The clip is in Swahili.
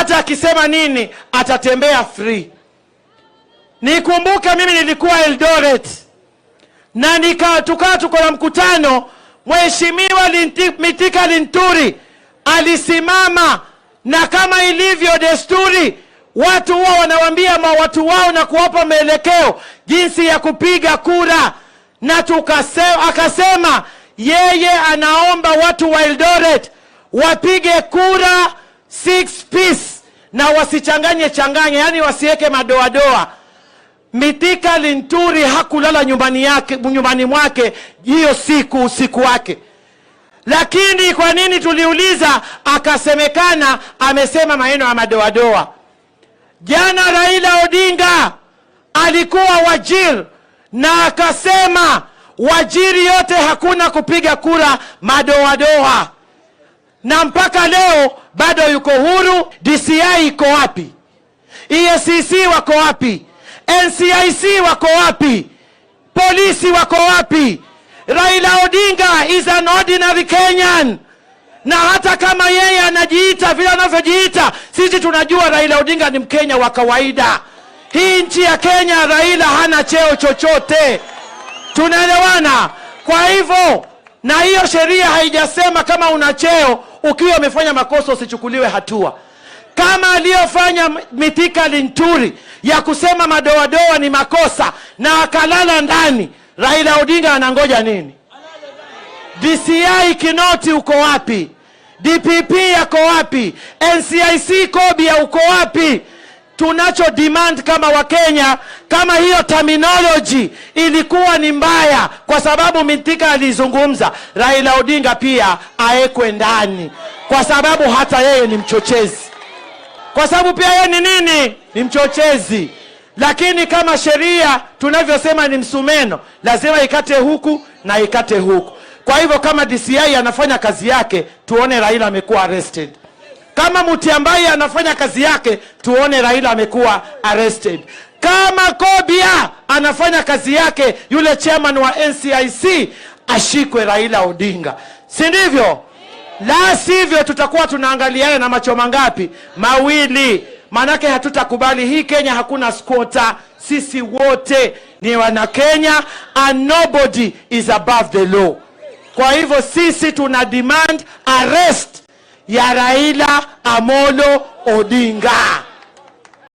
hata akisema nini atatembea free. Nikumbuke mimi nilikuwa Eldoret na tuko na mkutano, Mheshimiwa Mithika Linturi alisimama, na kama ilivyo desturi watu wao wanawaambia watu wao na kuwapa maelekeo jinsi ya kupiga kura, na akasema yeye anaomba watu wa Eldoret wapige kura 6 piece na wasichanganye, yani wasiweke madoadoa. Mithika Linturi hakulala nyumbani mwake hiyo usiku wake. Lakini kwa nini tuliuliza, akasemekana amesema maneno ya madoadoa. Jana Raila Odinga alikuwa Wajir na akasema Wajiri yote hakuna kupiga kura madoadoa, na mpaka leo bado yuko huru. DCI iko wapi? EACC wako wapi? NCIC wako wapi? Polisi wako wapi? Raila Odinga is an ordinary Kenyan, na hata kama yeye anajiita vile anavyojiita, sisi tunajua Raila Odinga ni Mkenya wa kawaida. Hii nchi ya Kenya, Raila hana cheo chochote. Tunaelewana? Kwa hivyo, na hiyo sheria haijasema kama una cheo ukiwa umefanya makosa usichukuliwe hatua. Kama aliyofanya Mithika Linturi ya kusema madoadoa ni makosa na akalala ndani, Raila Odinga anangoja nini? DCI Kinoti uko wapi? DPP yako wapi? NCIC Kobia uko wapi? Tunacho demand kama Wakenya, kama hiyo terminology ilikuwa ni mbaya kwa sababu Mithika alizungumza, Raila Odinga pia aekwe ndani, kwa sababu hata yeye ni mchochezi. Kwa sababu pia yeye ni nini? Ni mchochezi. Lakini kama sheria tunavyosema ni msumeno, lazima ikate huku na ikate huku. Kwa hivyo kama DCI anafanya kazi yake, tuone Raila amekuwa arrested. Kama Mutiambai anafanya kazi yake, tuone Raila amekuwa arrested. Kama Kobia anafanya kazi yake, yule chairman wa NCIC ashikwe Raila Odinga. Si ndivyo? La sivyo tutakuwa tunaangaliana na macho mangapi? Mawili. Manake hatutakubali. Hii Kenya hakuna squatter. Sisi wote ni wana Kenya, and nobody is above the law. Kwa hivyo sisi tuna demand arrest ya Raila Amolo Odinga.